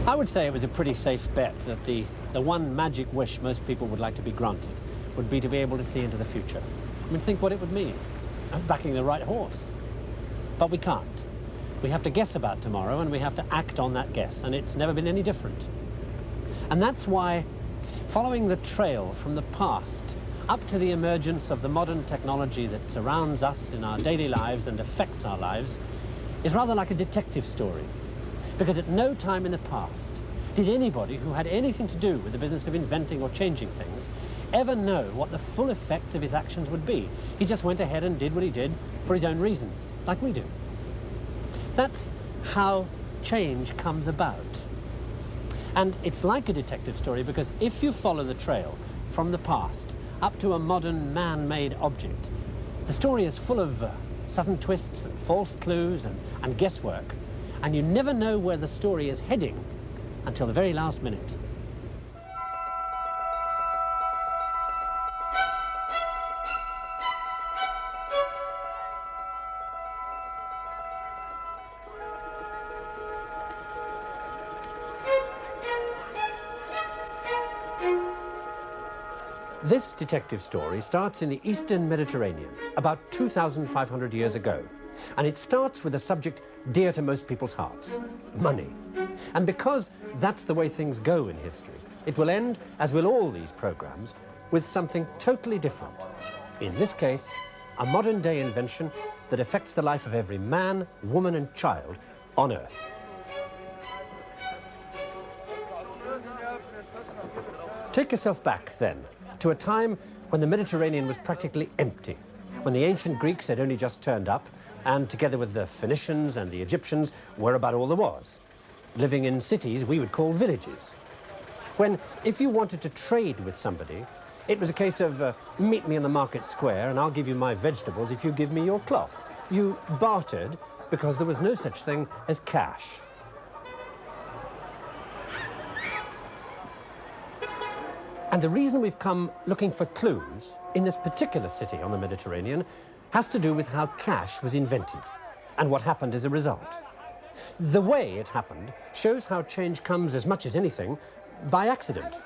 I would say it was a pretty safe bet that the one magic wish most people would like to be granted would be to be able to see into the future. I mean, think what it would mean, backing the right horse. But we can't. We have to guess about tomorrow, and we have to act on that guess, and it's never been any different. And that's why following the trail from the past up to the emergence of the modern technology that surrounds us in our daily lives and affects our lives is rather like a detective story. Because at no time in the past did anybody who had anything to do with the business of inventing or changing things ever know what the full effects of his actions would be. He just went ahead and did what he did for his own reasons, like we do. That's how change comes about. And it's like a detective story because if you follow the trail from the past up to a modern man-made object, the story is full of sudden twists and false clues and guesswork. And you never know where the story is heading until the very last minute. This detective story starts in the Eastern Mediterranean, about 2,500 years ago. And it starts with a subject dear to most people's hearts, money. And because that's the way things go in history, it will end, as will all these programs, with something totally different. In this case, a modern-day invention that affects the life of every man, woman and child on Earth. Take yourself back, then, to a time when the Mediterranean was practically empty, when the ancient Greeks had only just turned up, and together with the Phoenicians and the Egyptians were about all there was, living in cities we would call villages. When, if you wanted to trade with somebody, it was a case of meet me in the market square and I'll give you my vegetables if you give me your cloth. You bartered because there was no such thing as cash. And the reason we've come looking for clues in this particular city on the Mediterranean has to do with how cash was invented and what happened as a result. The way it happened shows how change comes as much as anything by accident.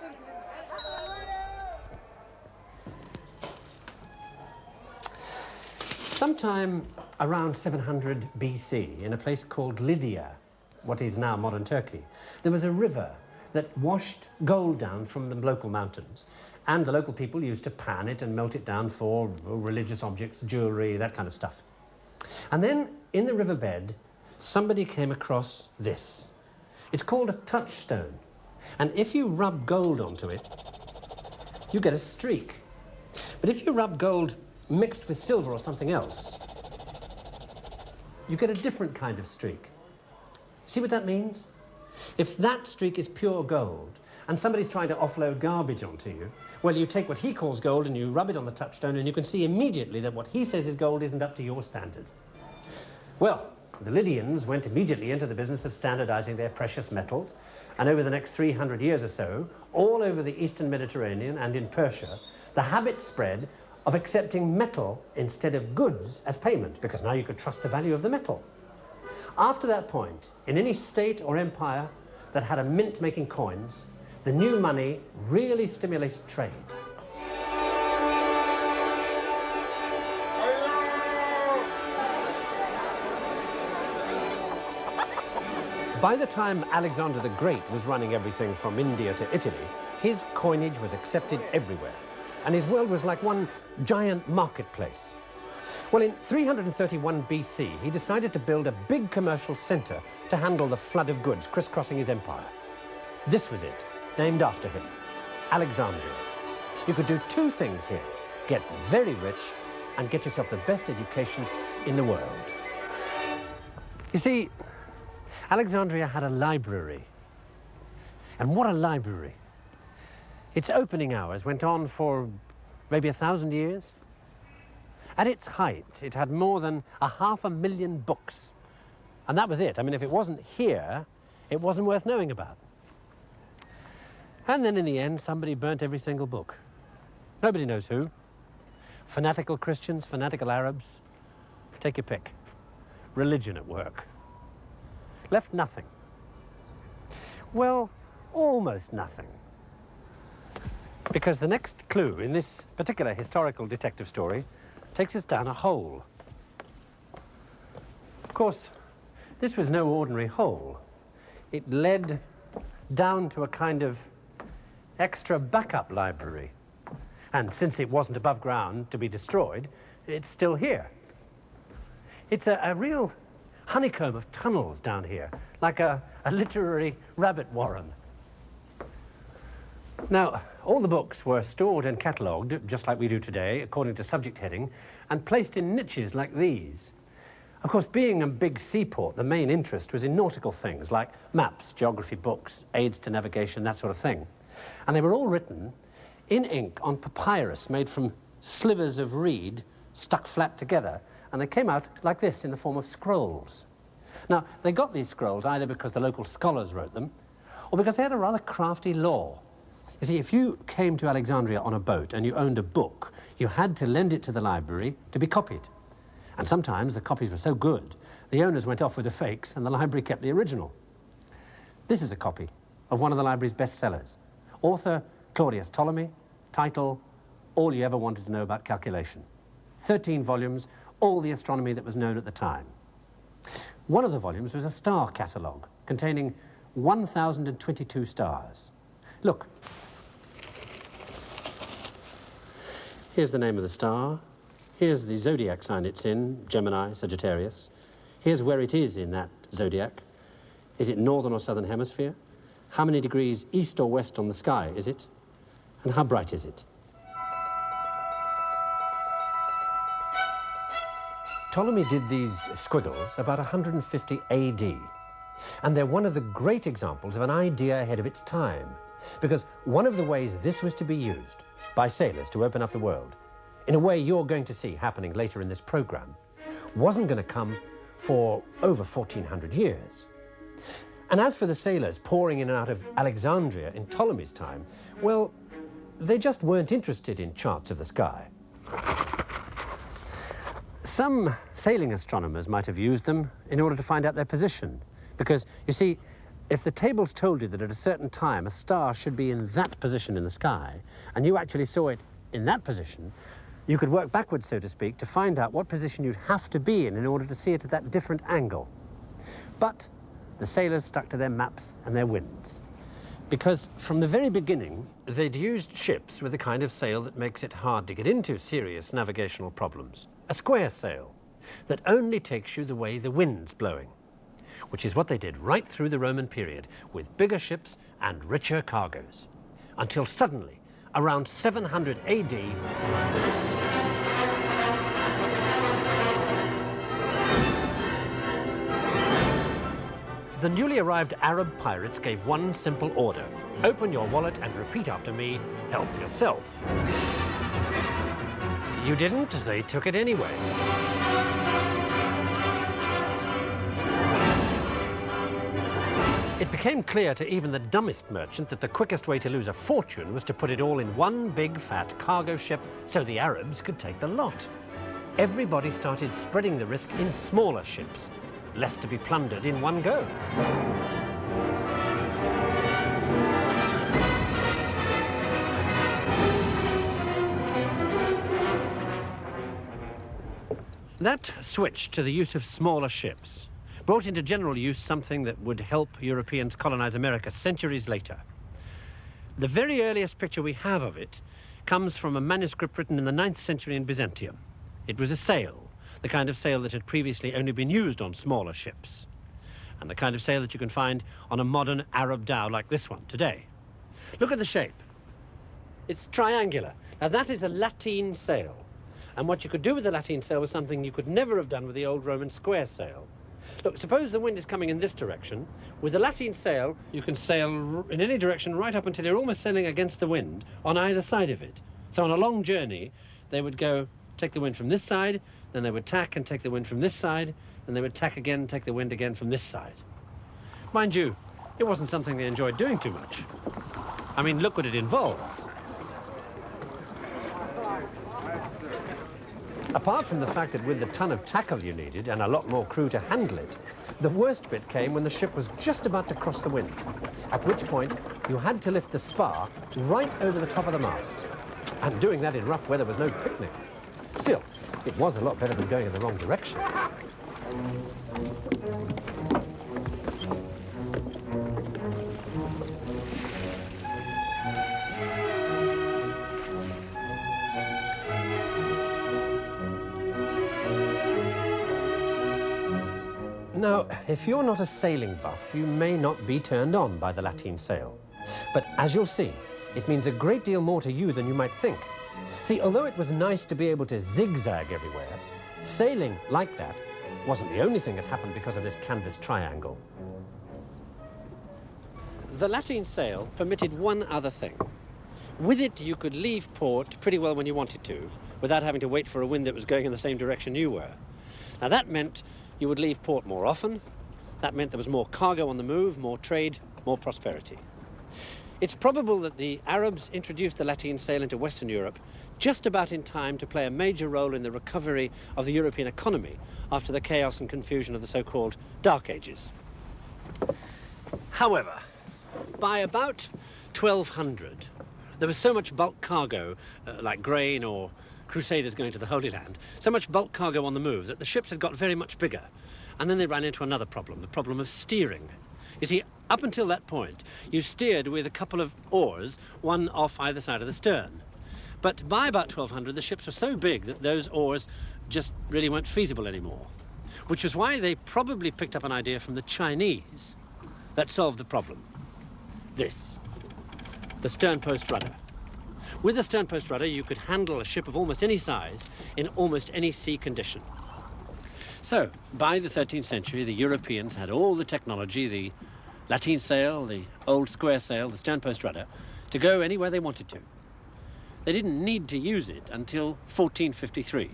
Sometime around 700 BC, in a place called Lydia, what is now modern Turkey, there was a river that washed gold down from the local mountains. And the local people used to pan it and melt it down for religious objects, jewelry, that kind of stuff. And then, in the riverbed, somebody came across this. It's called a touchstone. And if you rub gold onto it, you get a streak. But if you rub gold mixed with silver or something else, you get a different kind of streak. See what that means? If that streak is pure gold, and somebody's trying to offload garbage onto you, well, you take what he calls gold and you rub it on the touchstone and you can see immediately that what he says is gold isn't up to your standard. Well, the Lydians went immediately into the business of standardizing their precious metals, and over the next 300 years or so, all over the Eastern Mediterranean and in Persia, the habit spread of accepting metal instead of goods as payment, because now you could trust the value of the metal. After that point, in any state or empire that had a mint making coins, the new money really stimulated trade. By the time Alexander the Great was running everything from India to Italy, his coinage was accepted everywhere, and his world was like one giant marketplace. Well, in 331 BC, he decided to build a big commercial center to handle the flood of goods crisscrossing his empire. This was it, named after him, Alexandria. You could do two things here: get very rich and get yourself the best education in the world. You see, Alexandria had a library. And what a library. Its opening hours went on for maybe 1,000 years. At its height, it had more than 500,000 books. And that was it. I mean, if it wasn't here, it wasn't worth knowing about. And then in the end, somebody burnt every single book. Nobody knows who. Fanatical Christians, fanatical Arabs. Take your pick. Religion at work. Left nothing. Well, almost nothing. Because the next clue in this particular historical detective story takes us down a hole. Of course, this was no ordinary hole. It led down to a kind of extra backup library. And since it wasn't above ground to be destroyed, it's still here. It's a real honeycomb of tunnels down here, like a literary rabbit warren. Now, all the books were stored and catalogued, just like we do today, according to subject heading, and placed in niches like these. Of course, being a big seaport, the main interest was in nautical things like maps, geography books, aids to navigation, that sort of thing. And they were all written in ink on papyrus made from slivers of reed stuck flat together, and they came out like this in the form of scrolls. Now, they got these scrolls either because the local scholars wrote them, or because they had a rather crafty law. You see, if you came to Alexandria on a boat and you owned a book, you had to lend it to the library to be copied. And sometimes the copies were so good, the owners went off with the fakes and the library kept the original. This is a copy of one of the library's bestsellers. Author Claudius Ptolemy, title All You Ever Wanted to Know About Calculation. 13 volumes, all the astronomy that was known at the time. One of the volumes was a star catalogue containing 1,022 stars. Look. Here's the name of the star. Here's the zodiac sign it's in, Gemini, Sagittarius. Here's where it is in that zodiac. Is it northern or southern hemisphere? How many degrees east or west on the sky is it? And how bright is it? Ptolemy did these squiggles about 150 AD. And they're one of the great examples of an idea ahead of its time. Because one of the ways this was to be used by sailors to open up the world, in a way you're going to see happening later in this program, wasn't going to come for over 1,400 years. And as for the sailors pouring in and out of Alexandria in Ptolemy's time, well, they just weren't interested in charts of the sky. Some sailing astronomers might have used them in order to find out their position. Because, you see, if the tables told you that at a certain time a star should be in that position in the sky, and you actually saw it in that position, you could work backwards, so to speak, to find out what position you'd have to be in order to see it at that different angle. But the sailors stuck to their maps and their winds. Because from the very beginning, they'd used ships with the kind of sail that makes it hard to get into serious navigational problems. A square sail that only takes you the way the wind's blowing, which is what they did right through the Roman period with bigger ships and richer cargoes. Until suddenly, around 700 AD, the newly arrived Arab pirates gave one simple order. Open your wallet and repeat after me, help yourself. You didn't, they took it anyway. It became clear to even the dumbest merchant that the quickest way to lose a fortune was to put it all in one big fat cargo ship so the Arabs could take the lot. Everybody started spreading the risk in smaller ships, less to be plundered in one go. That switch to the use of smaller ships brought into general use something that would help Europeans colonize America centuries later. The very earliest picture we have of it comes from a manuscript written in the 9th century in Byzantium. It was a sail, the kind of sail that had previously only been used on smaller ships, and the kind of sail that you can find on a modern Arab dhow like this one today. Look at the shape. It's triangular. Now that is a lateen sail, and what you could do with the lateen sail was something you could never have done with the old Roman square sail. Look, suppose the wind is coming in this direction. With the lateen sail, you can sail in any direction right up until you're almost sailing against the wind on either side of it. So on a long journey, they would go take the wind from this side, then they would tack and take the wind from this side, then they would tack again and take the wind again from this side. Mind you, it wasn't something they enjoyed doing too much. I mean, look what it involves. Apart from the fact that with the ton of tackle you needed and a lot more crew to handle it, the worst bit came when the ship was just about to cross the wind, at which point you had to lift the spar right over the top of the mast. And doing that in rough weather was no picnic. Still, it was a lot better than going in the wrong direction. Now, if you're not a sailing buff, you may not be turned on by the lateen sail. But as you'll see, it means a great deal more to you than you might think. See, although it was nice to be able to zigzag everywhere, sailing like that wasn't the only thing that happened because of this canvas triangle. The lateen sail permitted one other thing. With it, you could leave port pretty well when you wanted to, without having to wait for a wind that was going in the same direction you were. Now, that meant you would leave port more often. That meant there was more cargo on the move, more trade, more prosperity. It's probable that the Arabs introduced the lateen sail into Western Europe just about in time to play a major role in the recovery of the European economy after the chaos and confusion of the so-called Dark Ages. However, by about 1200, there was so much bulk cargo, like grain or crusaders going to the Holy Land, so much bulk cargo on the move that the ships had got very much bigger. And then they ran into another problem, the problem of steering. You see, up until that point, you steered with a couple of oars, one off either side of the stern. But by about 1200, the ships were so big that those oars just really weren't feasible anymore, which was why they probably picked up an idea from the Chinese that solved the problem. This, the stern-post rudder. With the stern-post rudder, you could handle a ship of almost any size in almost any sea condition. So, by the 13th century, the Europeans had all the technology, the lateen sail, the old square sail, the stern-post rudder, to go anywhere they wanted to. They didn't need to use it until 1453,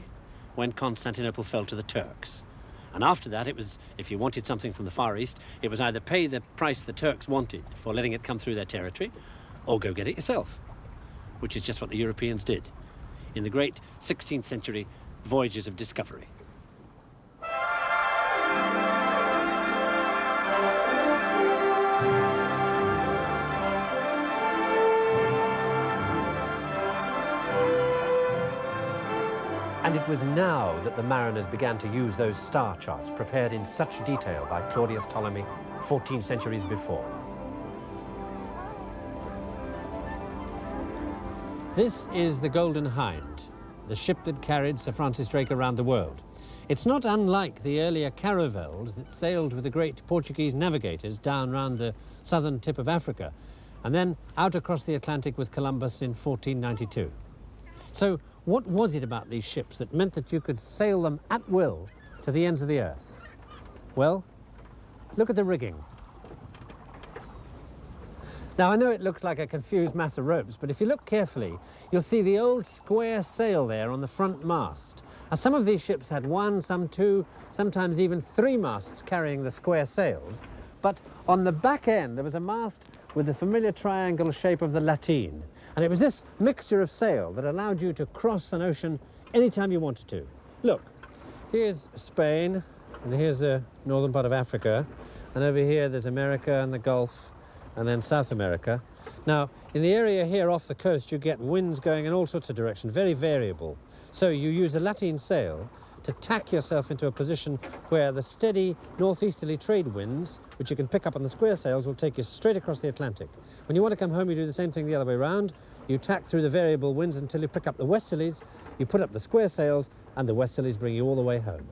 when Constantinople fell to the Turks. And after that, it was, if you wanted something from the Far East, it was either pay the price the Turks wanted for letting it come through their territory, or go get it yourself, which is just what the Europeans did in the great 16th century voyages of discovery. And it was now that the mariners began to use those star charts prepared in such detail by Claudius Ptolemy 14 centuries before. This is the Golden Hind, the ship that carried Sir Francis Drake around the world. It's not unlike the earlier caravels that sailed with the great Portuguese navigators down round the southern tip of Africa, and then out across the Atlantic with Columbus in 1492. So, what was it about these ships that meant that you could sail them at will to the ends of the earth? Well, look at the rigging. Now, I know it looks like a confused mass of ropes, but if you look carefully, you'll see the old square sail there on the front mast. Now, some of these ships had one, some two, sometimes even three masts carrying the square sails. But on the back end, there was a mast with the familiar triangle shape of the lateen. And it was this mixture of sail that allowed you to cross an ocean anytime you wanted to. Look, here's Spain, and here's the northern part of Africa, and over here there's America and the Gulf, and then South America. Now, in the area here off the coast, you get winds going in all sorts of directions, very variable. So you use a lateen sail to tack yourself into a position where the steady northeasterly trade winds, which you can pick up on the square sails, will take you straight across the Atlantic. When you want to come home, you do the same thing the other way around. You tack through the variable winds until you pick up the westerlies, you put up the square sails, and the westerlies bring you all the way home.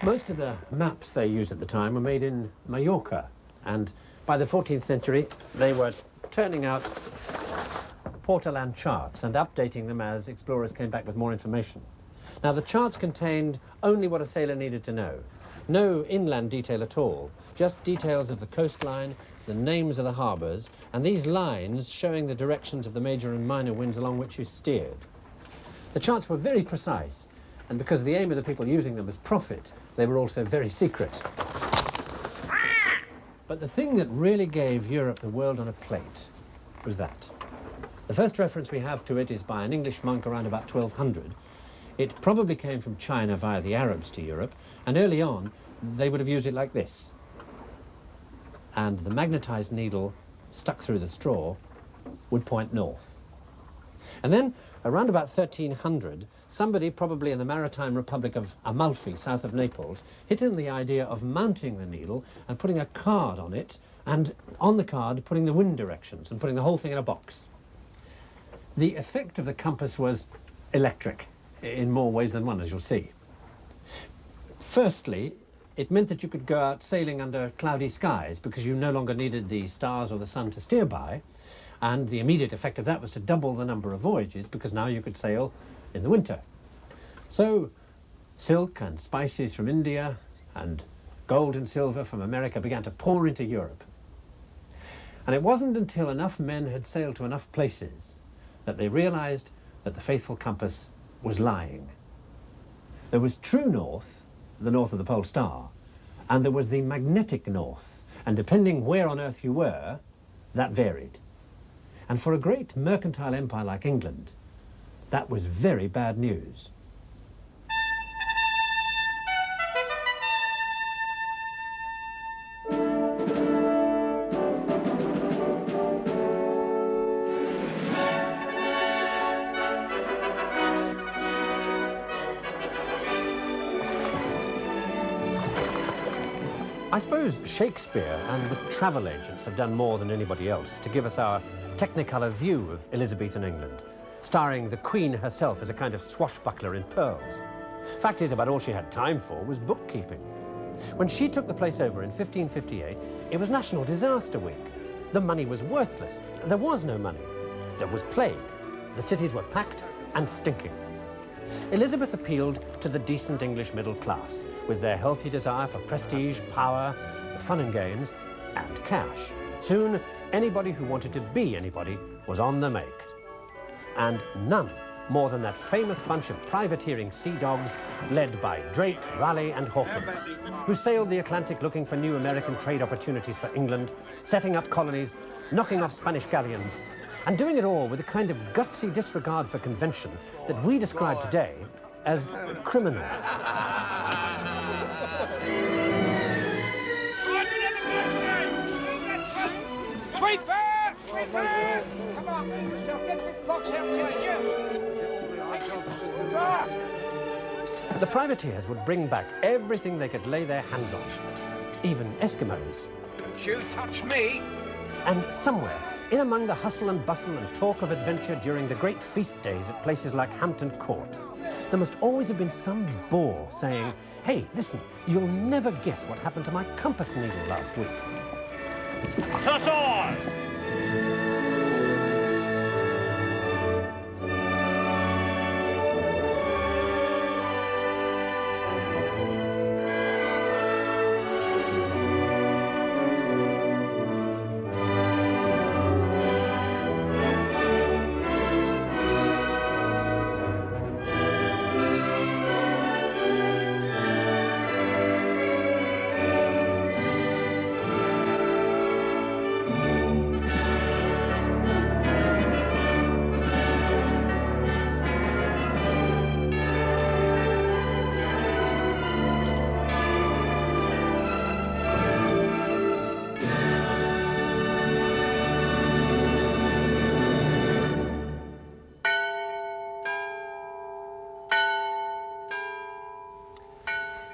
Most of the maps they used at the time were made in Mallorca, and by the 14th century, they were turning out Portoland charts and updating them as explorers came back with more information. Now, the charts contained only what a sailor needed to know. No inland detail at all, just details of the coastline, the names of the harbours, and these lines showing the directions of the major and minor winds along which you steered. The charts were very precise, and because the aim of the people using them was profit, they were also very secret. But the thing that really gave Europe the world on a plate was that. The first reference we have to it is by an English monk around about 1200. It probably came from China via the Arabs to Europe, and early on they would have used it like this. And the magnetized needle stuck through the straw would point north. And then, around about 1300, somebody, probably in the maritime republic of Amalfi, south of Naples, hit on the idea of mounting the needle and putting a card on it, and on the card putting the wind directions and putting the whole thing in a box. The effect of the compass was electric, in more ways than one, as you'll see. Firstly, it meant that you could go out sailing under cloudy skies because you no longer needed the stars or the sun to steer by, and the immediate effect of that was to double the number of voyages because now you could sail in the winter. So silk and spices from India and gold and silver from America began to pour into Europe. And it wasn't until enough men had sailed to enough places that they realized that the faithful compass was lying. There was true north, the north of the pole star, and there was the magnetic north, and depending where on earth you were, that varied. And for a great mercantile empire like England, that was very bad news. I suppose Shakespeare and the travel agents have done more than anybody else to give us our technicolor view of Elizabethan England, starring the Queen herself as a kind of swashbuckler in pearls. Fact is, about all she had time for was bookkeeping. When she took the place over in 1558, it was National Disaster Week. The money was worthless. There was no money. There was plague. The cities were packed and stinking. Elizabeth appealed to the decent English middle class with their healthy desire for prestige, power, fun and games, and cash. Soon, anybody who wanted to be anybody was on the make. And none more than that famous bunch of privateering sea dogs led by Drake, Raleigh and Hawkins, who sailed the Atlantic looking for new American trade opportunities for England, setting up colonies, knocking off Spanish galleons, and doing it all with a kind of gutsy disregard for convention that we describe today as criminal. Sweet bear! Sweet bear! Come on, man, yourself. Get this box out to you. The privateers would bring back everything they could lay their hands on, even Eskimos. Don't you touch me! And somewhere, in among the hustle and bustle and talk of adventure during the great feast days at places like Hampton Court, there must always have been some bore saying, "Hey, listen, you'll never guess what happened to my compass needle last week." Toss on!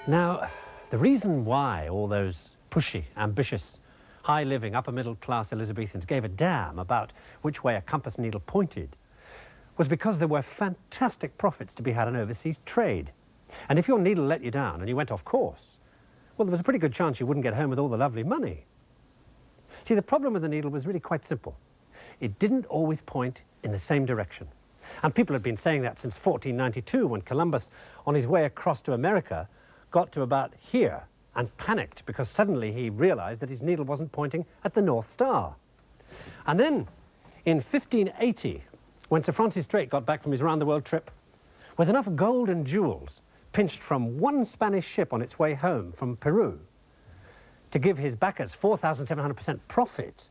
Now, the reason why all those pushy, ambitious, high-living, upper-middle-class Elizabethans gave a damn about which way a compass needle pointed was because there were fantastic profits to be had on overseas trade. And if your needle let you down and you went off course, well, there was a pretty good chance you wouldn't get home with all the lovely money. See, the problem with the needle was really quite simple. It didn't always point in the same direction. And people had been saying that since 1492, when Columbus, on his way across to America, got to about here and panicked because suddenly he realized that his needle wasn't pointing at the North Star. And then in 1580, when Sir Francis Drake got back from his round-the-world trip, with enough gold and jewels pinched from one Spanish ship on its way home from Peru to give his backers 4,700% profit,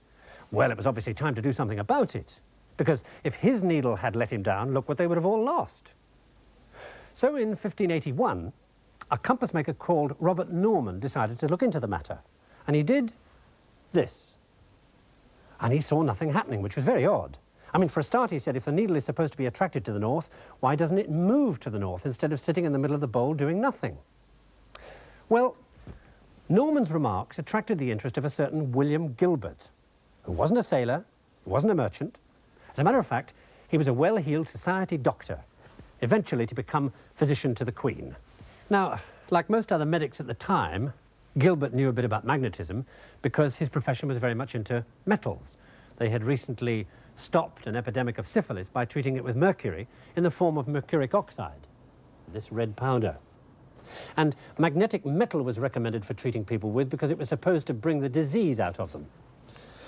Well, it was obviously time to do something about it, because if his needle had let him down, look what they would have all lost. So in 1581, a compass maker called Robert Norman decided to look into the matter, and he did this. And he saw nothing happening, which was very odd. I mean, for a start, he said, if the needle is supposed to be attracted to the north, why doesn't it move to the north instead of sitting in the middle of the bowl doing nothing? Well, Norman's remarks attracted the interest of a certain William Gilbert, who wasn't a sailor, he wasn't a merchant. As a matter of fact, he was a well-heeled society doctor, eventually to become physician to the Queen. Now, like most other medics at the time, Gilbert knew a bit about magnetism because his profession was very much into metals. They had recently stopped an epidemic of syphilis by treating it with mercury in the form of mercuric oxide, this red powder. And magnetic metal was recommended for treating people with because it was supposed to bring the disease out of them.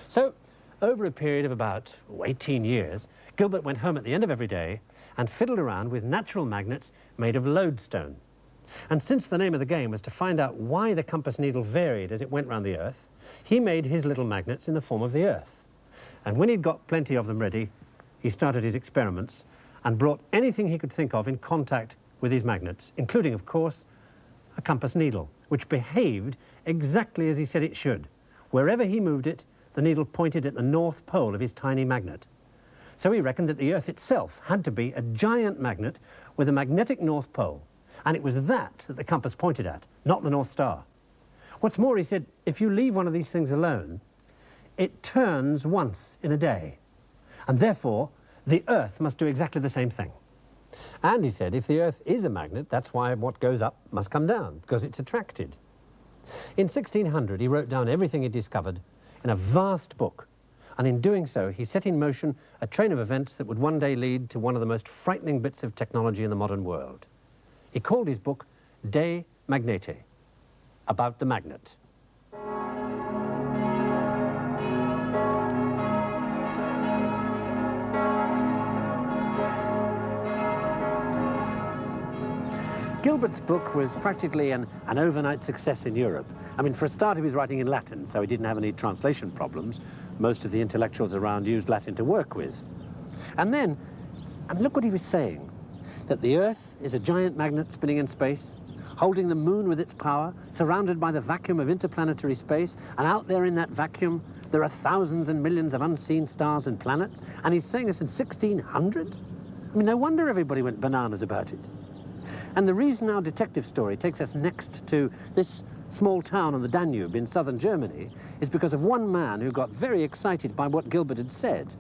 So, over a period of about 18 years, Gilbert went home at the end of every day and fiddled around with natural magnets made of lodestone. And since the name of the game was to find out why the compass needle varied as it went round the Earth, he made his little magnets in the form of the Earth. And when he'd got plenty of them ready, he started his experiments and brought anything he could think of in contact with his magnets, including, of course, a compass needle, which behaved exactly as he said it should. Wherever he moved it, the needle pointed at the north pole of his tiny magnet. So he reckoned that the Earth itself had to be a giant magnet with a magnetic north pole, and it was that the compass pointed at, not the North Star. What's more, he said, if you leave one of these things alone, it turns once in a day, and therefore the Earth must do exactly the same thing. And he said, if the Earth is a magnet, that's why what goes up must come down, because it's attracted. In 1600, he wrote down everything he discovered in a vast book, and in doing so, he set in motion a train of events that would one day lead to one of the most frightening bits of technology in the modern world. He called his book De Magnete, about the magnet. Gilbert's book was practically an overnight success in Europe. I mean, for a start, he was writing in Latin, so he didn't have any translation problems. Most of the intellectuals around used Latin to work with. And then, I mean, look what he was saying, that the Earth is a giant magnet spinning in space, holding the moon with its power, surrounded by the vacuum of interplanetary space, and out there in that vacuum, there are thousands and millions of unseen stars and planets, and he's saying this in 1600? I mean, no wonder everybody went bananas about it. And the reason our detective story takes us next to this small town on the Danube in southern Germany is because of one man who got very excited by what Gilbert had said.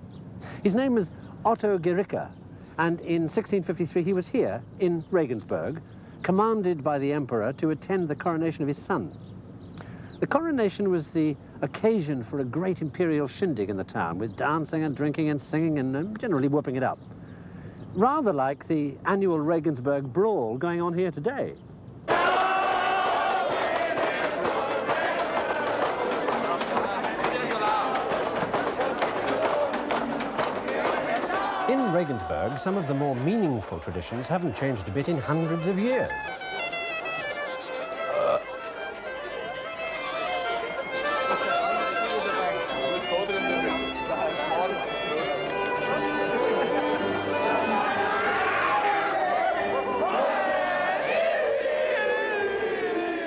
His name was Otto Guericke, and in 1653 he was here in Regensburg, commanded by the emperor to attend the coronation of his son. The coronation was the occasion for a great imperial shindig in the town, with dancing and drinking and singing and generally whooping it up. Rather like the annual Regensburg brawl going on here today. In Regensburg, some of the more meaningful traditions haven't changed a bit in hundreds of years.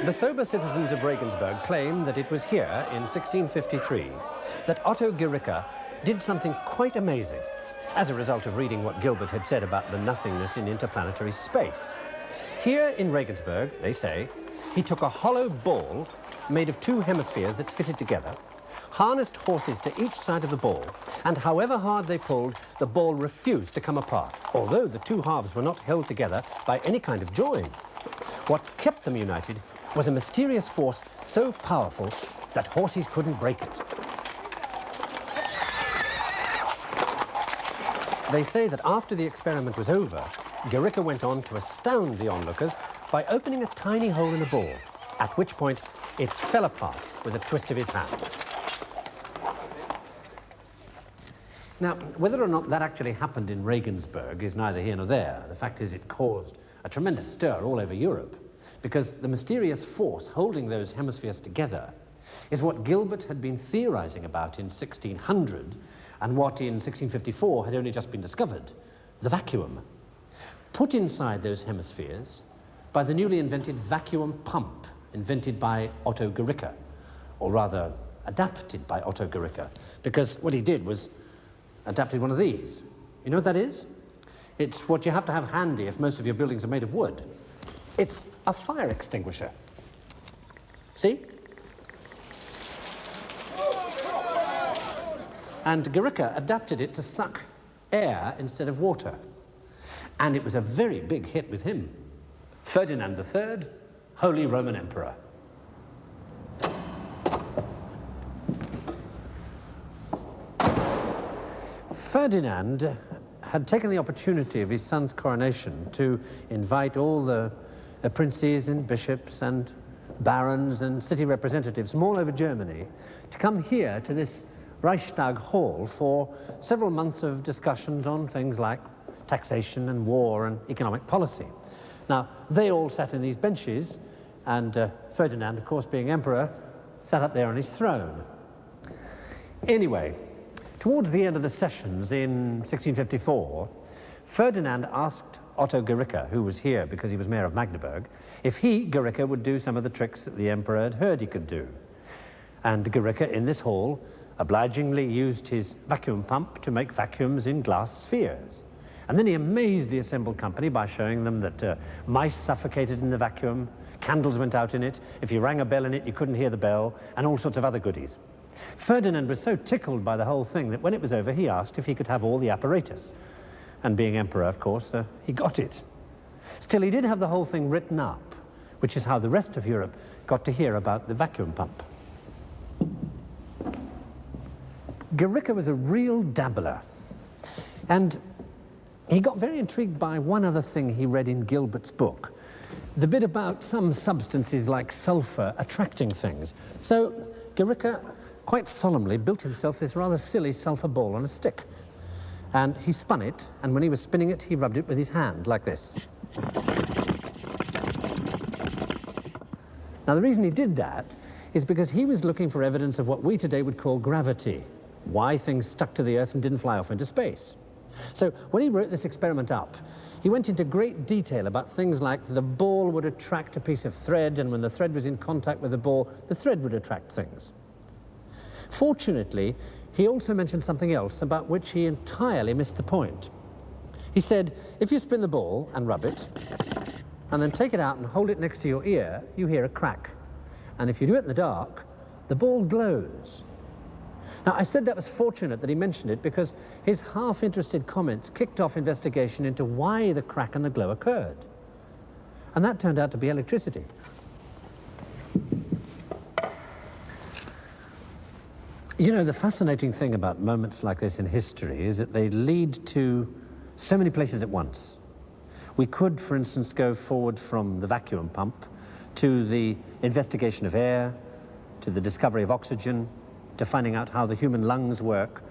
The sober citizens of Regensburg claim that it was here in 1653 that Otto Guericke did something quite amazing as a result of reading what Gilbert had said about the nothingness in interplanetary space. Here in Regensburg, they say, he took a hollow ball made of two hemispheres that fitted together, harnessed horses to each side of the ball, and however hard they pulled, the ball refused to come apart, although the two halves were not held together by any kind of join. What kept them united was a mysterious force so powerful that horses couldn't break it. They say that after the experiment was over, Guericke went on to astound the onlookers by opening a tiny hole in the ball, at which point it fell apart with a twist of his hands. Now, whether or not that actually happened in Regensburg is neither here nor there. The fact is it caused a tremendous stir all over Europe, because the mysterious force holding those hemispheres together is what Gilbert had been theorizing about in 1600 and what in 1654 had only just been discovered, the vacuum, put inside those hemispheres by the newly invented vacuum pump invented by Otto Guericke, or rather adapted by Otto Guericke, because what he did was adapted one of these. You know what that is? It's what you have to have handy if most of your buildings are made of wood. It's a fire extinguisher. See? And Guericke adapted it to suck air instead of water. And it was a very big hit with him. Ferdinand III, Holy Roman Emperor. Ferdinand had taken the opportunity of his son's coronation to invite all the princes and bishops and barons and city representatives from all over Germany to come here to this Reichstag Hall for several months of discussions on things like taxation and war and economic policy. Now, they all sat in these benches, and Ferdinand, of course, being emperor, sat up there on his throne. Anyway, towards the end of the sessions in 1654, Ferdinand asked Otto Guericke, who was here because he was mayor of Magdeburg, if he, Guericke, would do some of the tricks that the emperor had heard he could do. And Guericke, in this hall, obligingly used his vacuum pump to make vacuums in glass spheres. And then he amazed the assembled company by showing them that mice suffocated in the vacuum, candles went out in it, if you rang a bell in it, you couldn't hear the bell, and all sorts of other goodies. Ferdinand was so tickled by the whole thing that when it was over, he asked if he could have all the apparatus. And being emperor, of course, he got it. Still, he did have the whole thing written up, which is how the rest of Europe got to hear about the vacuum pump. Guericke was a real dabbler, and he got very intrigued by one other thing he read in Gilbert's book, the bit about some substances like sulfur attracting things. So Guericke quite solemnly built himself this rather silly sulfur ball on a stick. And he spun it, and when he was spinning it, he rubbed it with his hand, like this. Now, the reason he did that is because he was looking for evidence of what we today would call gravity, why things stuck to the Earth and didn't fly off into space. So when he wrote this experiment up, he went into great detail about things like the ball would attract a piece of thread, and when the thread was in contact with the ball, the thread would attract things. Fortunately, he also mentioned something else about which he entirely missed the point. He said, if you spin the ball and rub it, and then take it out and hold it next to your ear, you hear a crack. And if you do it in the dark, the ball glows. Now, I said that was fortunate that he mentioned it because his half-interested comments kicked off investigation into why the crack and the glow occurred. And that turned out to be electricity. You know, the fascinating thing about moments like this in history is that they lead to so many places at once. We could, for instance, go forward from the vacuum pump to the investigation of air, to the discovery of oxygen, to finding out how the human lungs work,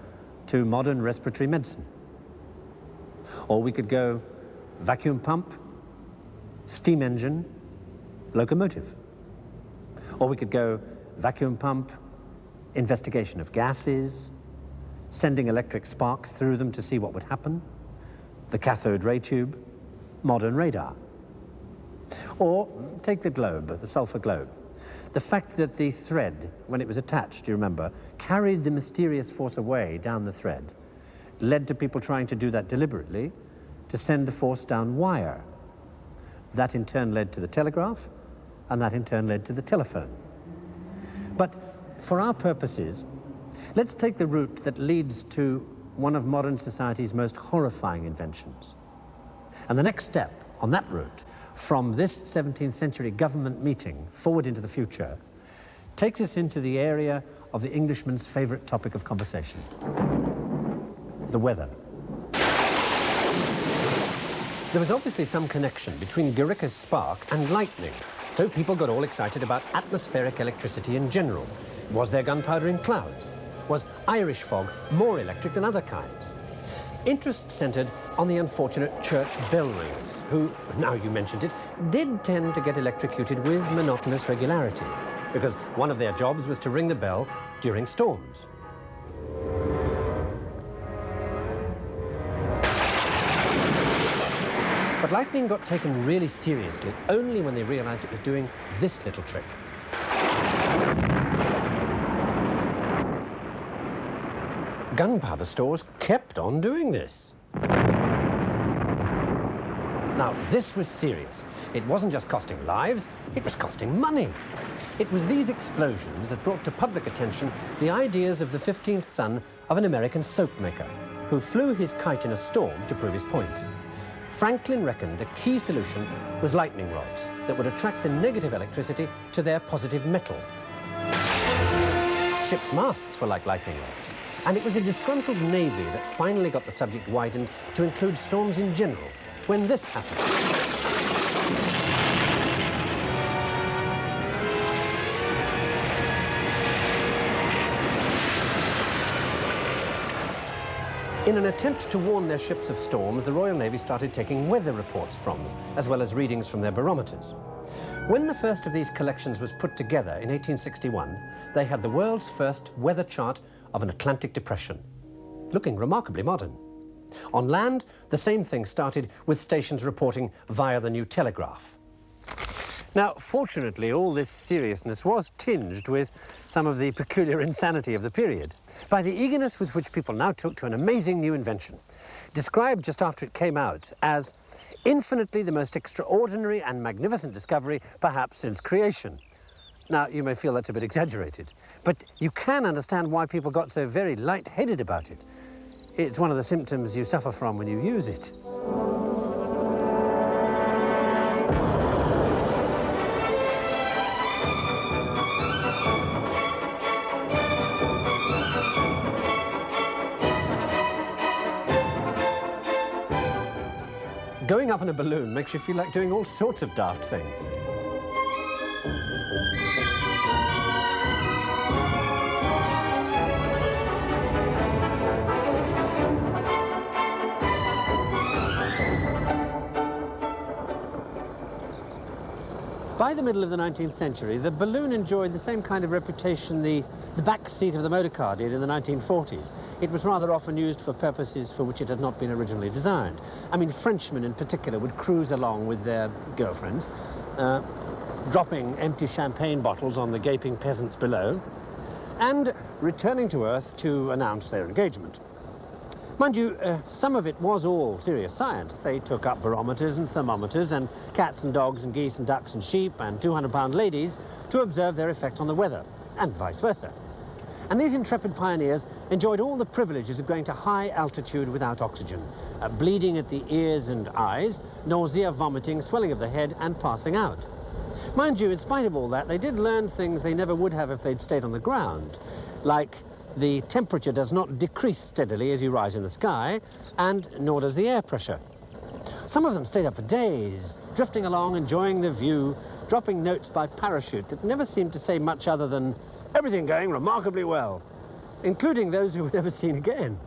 to modern respiratory medicine. Or we could go vacuum pump, steam engine, locomotive. Or we could go vacuum pump, investigation of gases, sending electric sparks through them to see what would happen, the cathode ray tube, modern radar. Or take the globe, the sulfur globe. The fact that the thread, when it was attached, you remember, carried the mysterious force away down the thread, led to people trying to do that deliberately, to send the force down wire. That in turn led to the telegraph, and that in turn led to the telephone. But for our purposes, let's take the route that leads to one of modern society's most horrifying inventions. And the next step on that route, from this 17th century government meeting forward into the future, takes us into the area of the Englishman's favorite topic of conversation, the weather. There was obviously some connection between Guericke's spark and lightning, so people got all excited about atmospheric electricity in general. Was there gunpowder in clouds? Was Irish fog more electric than other kinds? Interest centred on the unfortunate church bell ringers, who, now you mentioned it, did tend to get electrocuted with monotonous regularity. because one of their jobs was to ring the bell during storms. But lightning got taken really seriously only when they realized it was doing this little trick. Gunpowder stores kept on doing this. Now, this was serious. It wasn't just costing lives, it was costing money. It was these explosions that brought to public attention the ideas of the 15th son of an American soap maker, who flew his kite in a storm to prove his point. Franklin reckoned the key solution was lightning rods that would attract the negative electricity to their positive metal. Ships' masts were like lightning rods, and it was a disgruntled Navy that finally got the subject widened to include storms in general when this happened. In an attempt to warn their ships of storms, the Royal Navy started taking weather reports from them, as well as readings from their barometers. When the first of these collections was put together in 1861, they had the world's first weather chart of an Atlantic depression, looking remarkably modern. On land, the same thing started with stations reporting via the new telegraph. Now, fortunately, all this seriousness was tinged with some of the peculiar insanity of the period by the eagerness with which people now took to an amazing new invention, described just after it came out as infinitely the most extraordinary and magnificent discovery, perhaps since creation. Now, you may feel that's a bit exaggerated, but you can understand why people got so very light-headed about it. It's one of the symptoms you suffer from when you use it. Going up in a balloon makes you feel like doing all sorts of daft things. By the middle of the 19th century, the balloon enjoyed the same kind of reputation the back seat of the motor car did in the 1940s. It was rather often used for purposes for which it had not been originally designed. I mean, Frenchmen in particular would cruise along with their girlfriends, dropping empty champagne bottles on the gaping peasants below, and returning to Earth to announce their engagement. Mind you, some of it was all serious science. They took up barometers and thermometers and cats and dogs and geese and ducks and sheep and 200-pound ladies to observe their effect on the weather, and vice versa. And these intrepid pioneers enjoyed all the privileges of going to high altitude without oxygen, bleeding at the ears and eyes, nausea, vomiting, swelling of the head, and passing out. Mind you, in spite of all that, they did learn things they never would have if they'd stayed on the ground, like the temperature does not decrease steadily as you rise in the sky, and nor does the air pressure. Some of them stayed up for days, drifting along, enjoying the view, dropping notes by parachute that never seemed to say much other than everything going remarkably well, including those who were never seen again.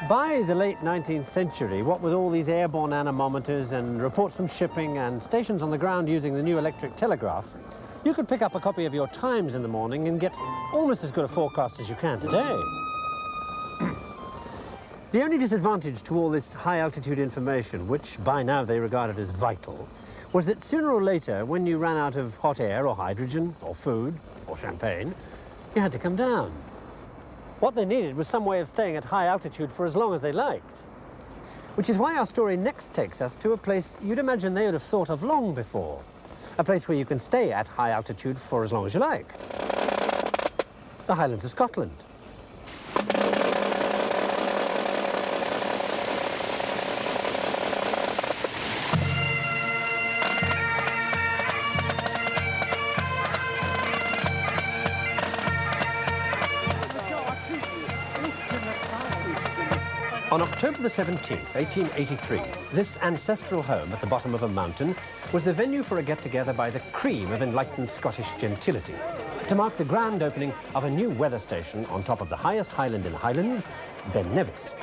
By the late 19th century, what with all these airborne anemometers and reports from shipping and stations on the ground using the new electric telegraph, you could pick up a copy of your Times in the morning and get almost as good a forecast as you can today. The only disadvantage to all this high-altitude information, which by now they regarded as vital, was that sooner or later, when you ran out of hot air or hydrogen or food or champagne, you had to come down. What they needed was some way of staying at high altitude for as long as they liked. Which is why our story next takes us to a place you'd imagine they would have thought of long before. A place where you can stay at high altitude for as long as you like. The Highlands of Scotland. On October the 17th, 1883, this ancestral home at the bottom of a mountain was the venue for a get-together by the cream of enlightened Scottish gentility to mark the grand opening of a new weather station on top of the highest highland in the Highlands, Ben Nevis.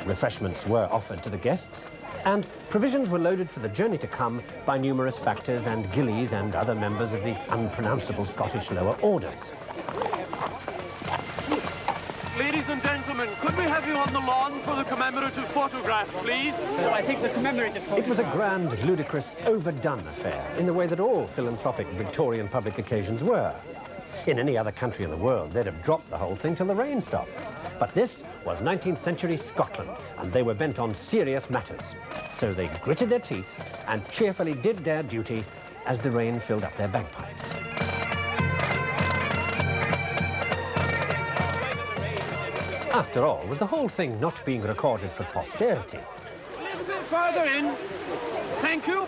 Refreshments were offered to the guests, and provisions were loaded for the journey to come by numerous factors and gillies and other members of the unpronounceable Scottish lower orders. Ladies and gentlemen, could we have you on the lawn for the commemorative photograph, please? So I think the commemorative photograph... It was a grand, ludicrous, overdone affair in the way that all philanthropic Victorian public occasions were. In any other country in the world, they'd have dropped the whole thing till the rain stopped. But this was 19th century Scotland, and they were bent on serious matters. So they gritted their teeth and cheerfully did their duty as the rain filled up their bagpipes. After all, was the whole thing not being recorded for posterity? A little bit further in. Thank you.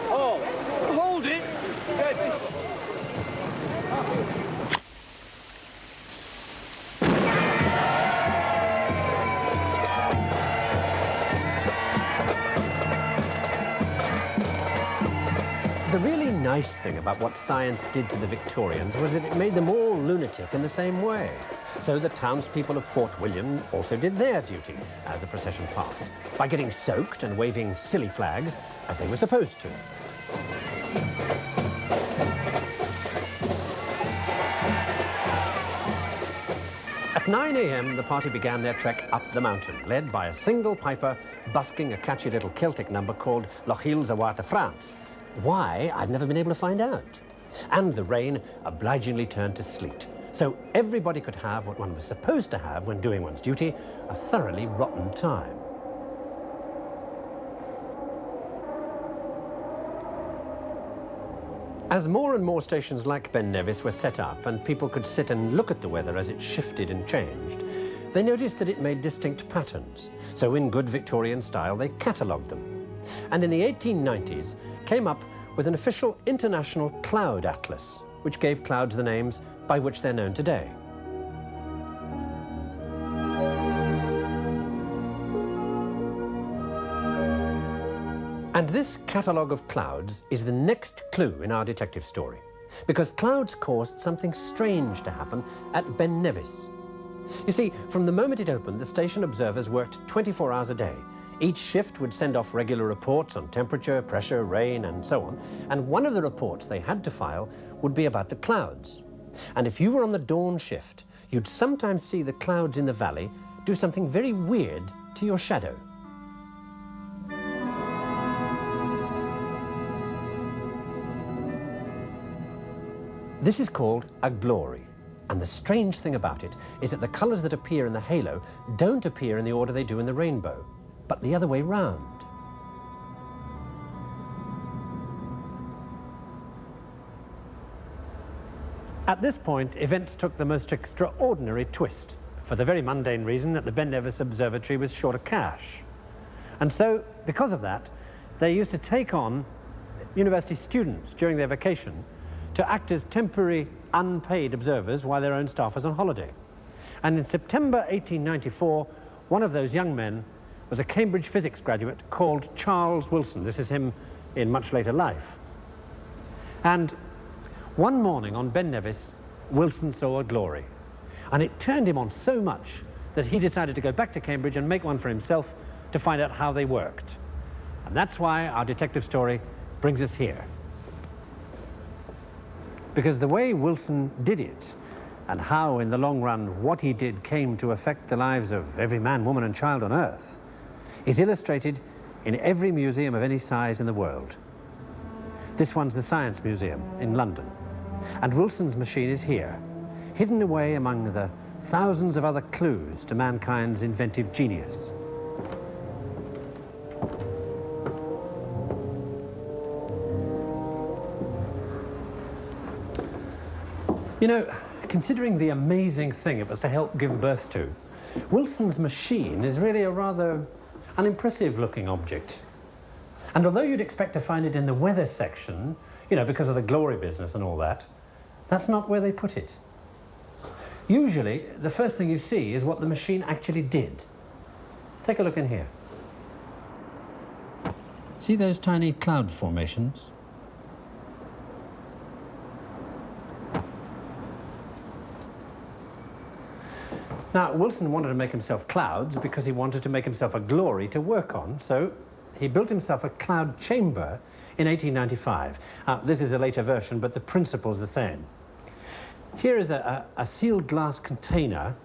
Oh, Hold it. The really nice thing about what science did to the Victorians was that it made them all lunatic in the same way. So the townspeople of Fort William also did their duty as the procession passed, by getting soaked and waving silly flags as they were supposed to. At 9 a.m, the party began their trek up the mountain, led by a single piper busking a catchy little Celtic number called Lochil Zawata France. Why, I've never been able to find out. And the rain obligingly turned to sleet, so everybody could have what one was supposed to have when doing one's duty, a thoroughly rotten time. As more and more stations like Ben Nevis were set up and people could sit and look at the weather as it shifted and changed, they noticed that it made distinct patterns. So in good Victorian style, they catalogued them. And in the 1890s, came up with an official international cloud atlas, which gave clouds the names by which they're known today. And this catalogue of clouds is the next clue in our detective story, because clouds caused something strange to happen at Ben Nevis. You see, from the moment it opened, the station observers worked 24 hours a day. Each shift would send off regular reports on temperature, pressure, rain, and so on, and one of the reports they had to file would be about the clouds. And if you were on the dawn shift, you'd sometimes see the clouds in the valley do something very weird to your shadow. This is called a glory, and the strange thing about it is that the colours that appear in the halo don't appear in the order they do in the rainbow, but the other way round. At this point, events took the most extraordinary twist, for the very mundane reason that the Ben Nevis Observatory was short of cash. And so, because of that, they used to take on university students during their vacation to act as temporary unpaid observers while their own staff was on holiday. And in September 1894, one of those young men was a Cambridge physics graduate called Charles Wilson. This is him in much later life. And one morning on Ben Nevis, Wilson saw a glory. And it turned him on so much that he decided to go back to Cambridge and make one for himself to find out how they worked. And that's why our detective story brings us here. Because the way Wilson did it, and how, in the long run, what he did came to affect the lives of every man, woman, and child on Earth, is illustrated in every museum of any size in the world. This one's the Science Museum in London, and Wilson's machine is here, hidden away among the thousands of other clues to mankind's inventive genius. You know, considering the amazing thing it was to help give birth to, Wilson's machine is really a rather unimpressive-looking object. And although you'd expect to find it in the weather section, you know, because of the glory business and all that, that's not where they put it. Usually, the first thing you see is what the machine actually did. Take a look in here. See those tiny cloud formations? Now, Wilson wanted to make himself clouds because he wanted to make himself a glory to work on, so he built himself a cloud chamber in 1895. This is a later version, but the principle's the same. Here is a sealed glass container,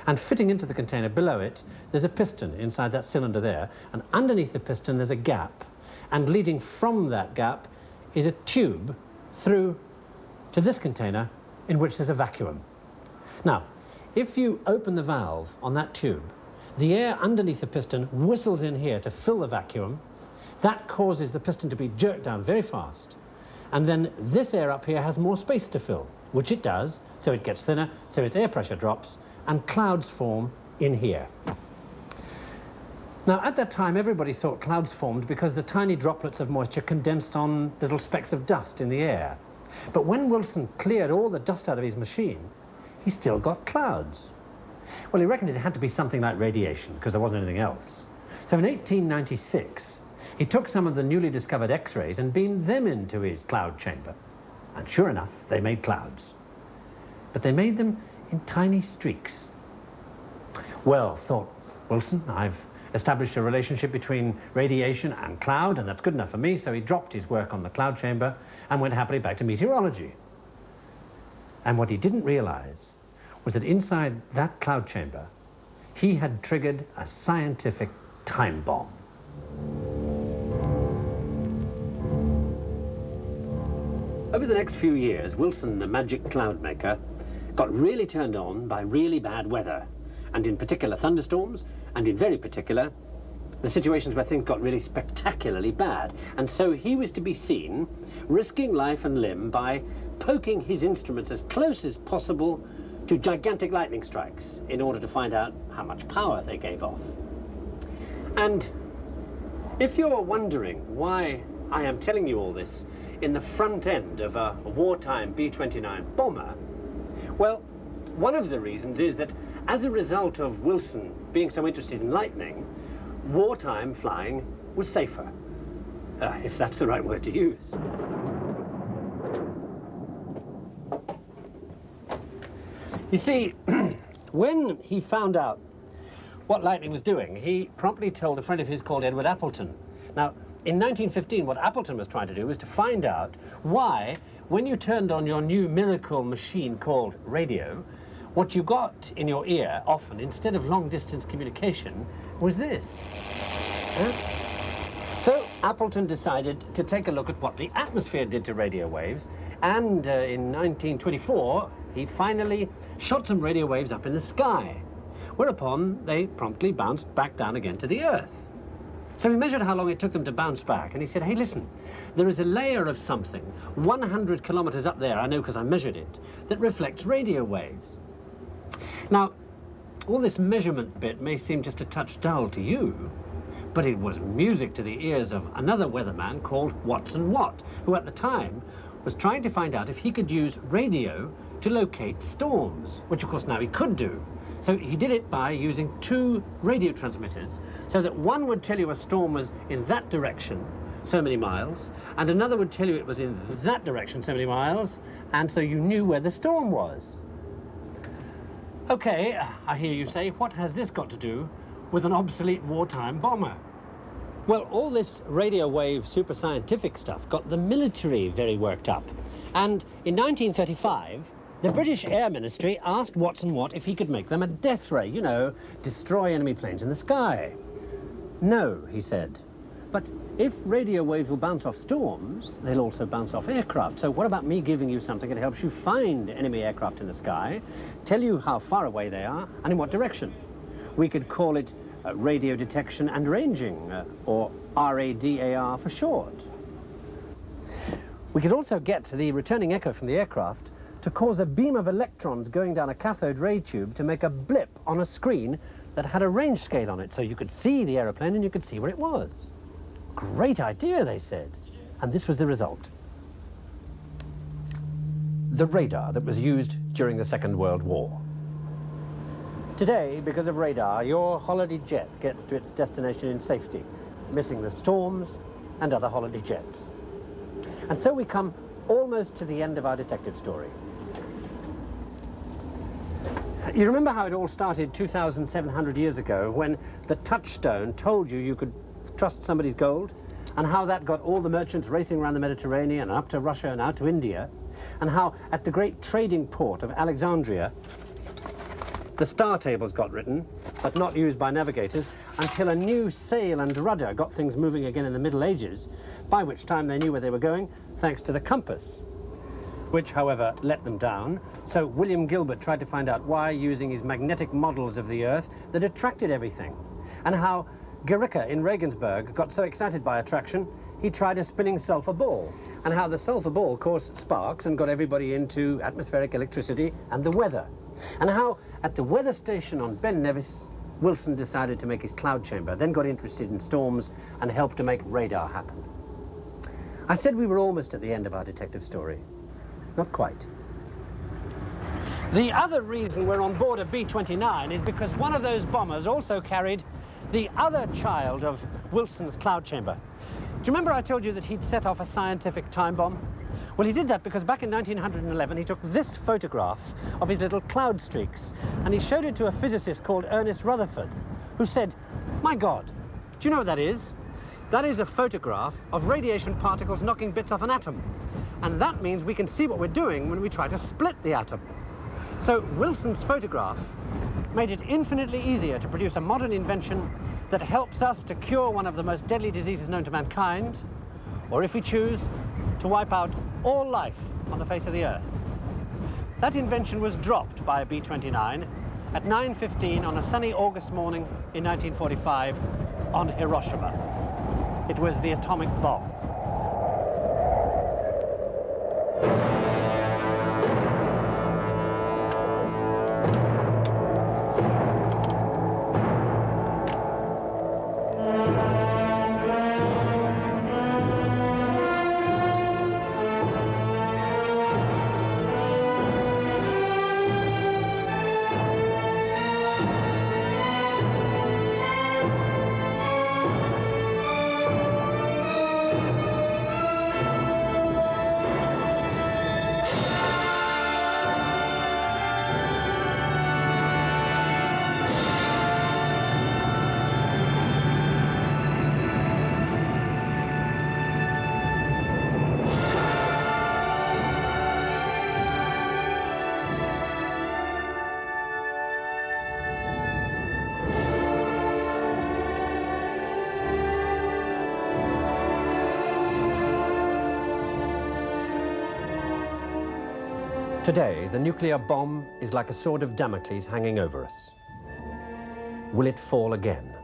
and fitting into the container below it, there's a piston inside that cylinder there, and underneath the piston there's a gap, and leading from that gap is a tube through to this container in which there's a vacuum. Now, if you open the valve on that tube, the air underneath the piston whistles in here to fill the vacuum. That causes the piston to be jerked down very fast. And then this air up here has more space to fill, which it does, so it gets thinner, so its air pressure drops, and clouds form in here. Now, at that time, everybody thought clouds formed because the tiny droplets of moisture condensed on little specks of dust in the air. But when Wilson cleared all the dust out of his machine, he still got clouds. Well, he reckoned it had to be something like radiation, because there wasn't anything else. So in 1896, he took some of the newly discovered X-rays and beamed them into his cloud chamber. And sure enough, they made clouds. But they made them in tiny streaks. Well, thought Wilson, I've established a relationship between radiation and cloud, and that's good enough for me, so he dropped his work on the cloud chamber and went happily back to meteorology. And what he didn't realize was that inside that cloud chamber, he had triggered a scientific time bomb. Over the next few years, Wilson, the magic cloud maker, got really turned on by really bad weather, and in particular thunderstorms, and in very particular, the situations where things got really spectacularly bad. And so he was to be seen risking life and limb by poking his instruments as close as possible to gigantic lightning strikes in order to find out how much power they gave off. And if you're wondering why I am telling you all this in the front end of a wartime B-29 bomber, well, one of the reasons is that as a result of Wilson being so interested in lightning, wartime flying was safer, if that's the right word to use. You see, when he found out what lightning was doing, he promptly told a friend of his called Edward Appleton. Now, in 1915, what Appleton was trying to do was to find out why, when you turned on your new miracle machine called radio, what you got in your ear, often, instead of long-distance communication, was this. So Appleton decided to take a look at what the atmosphere did to radio waves, and in 1924, he finally shot some radio waves up in the sky, whereupon they promptly bounced back down again to the Earth. So he measured how long it took them to bounce back, and he said, hey, listen, there is a layer of something 100 kilometers up there, I know because I measured it, that reflects radio waves. Now, all this measurement bit may seem just a touch dull to you, but it was music to the ears of another weatherman called Watson Watt, who at the time was trying to find out if he could use radio to locate storms, which of course now he could do. So he did it by using two radio transmitters, so that one would tell you a storm was in that direction, so many miles, and another would tell you it was in that direction, so many miles, and so you knew where the storm was. Okay, I hear you say, what has this got to do with an obsolete wartime bomber? Well, all this radio wave super scientific stuff got the military very worked up. And in 1935, the British Air Ministry asked Watson Watt if he could make them a death ray, you know, destroy enemy planes in the sky. No, he said. But if radio waves will bounce off storms, they'll also bounce off aircraft. So what about me giving you something that helps you find enemy aircraft in the sky, tell you how far away they are, and in what direction? We could call it radio detection and ranging, or RADAR for short. We could also get the returning echo from the aircraft to cause a beam of electrons going down a cathode ray tube to make a blip on a screen that had a range scale on it, so you could see the aeroplane and you could see where it was. Great idea, they said. And this was the result. The radar that was used during the Second World War. Today, because of radar, your holiday jet gets to its destination in safety, missing the storms and other holiday jets. And so we come almost to the end of our detective story. You remember how it all started 2,700 years ago when the touchstone told you could trust somebody's gold? And how that got all the merchants racing around the Mediterranean and up to Russia and out to India? And how at the great trading port of Alexandria, the star tables got written, but not used by navigators, until a new sail and rudder got things moving again in the Middle Ages, by which time they knew where they were going, thanks to the compass, which, however, let them down. So William Gilbert tried to find out why, using his magnetic models of the Earth, that attracted everything. And how Guericke in Regensburg got so excited by attraction, he tried a spinning sulfur ball. And how the sulfur ball caused sparks and got everybody into atmospheric electricity and the weather. And how, at the weather station on Ben Nevis, Wilson decided to make his cloud chamber, then got interested in storms and helped to make radar happen. I said we were almost at the end of our detective story. Not quite. The other reason we're on board a B-29 is because one of those bombers also carried the other child of Wilson's cloud chamber. Do you remember I told you that he'd set off a scientific time bomb? Well, he did that because back in 1911 he took this photograph of his little cloud streaks and he showed it to a physicist called Ernest Rutherford, who said, "My God, do you know what that is? That is a photograph of radiation particles knocking bits off an atom. And that means we can see what we're doing when we try to split the atom." So Wilson's photograph made it infinitely easier to produce a modern invention that helps us to cure one of the most deadly diseases known to mankind, or if we choose, to wipe out all life on the face of the Earth. That invention was dropped by a B-29 at 9:15 on a sunny August morning in 1945 on Hiroshima. It was the atomic bomb. Today, the nuclear bomb is like a sword of Damocles hanging over us. Will it fall again?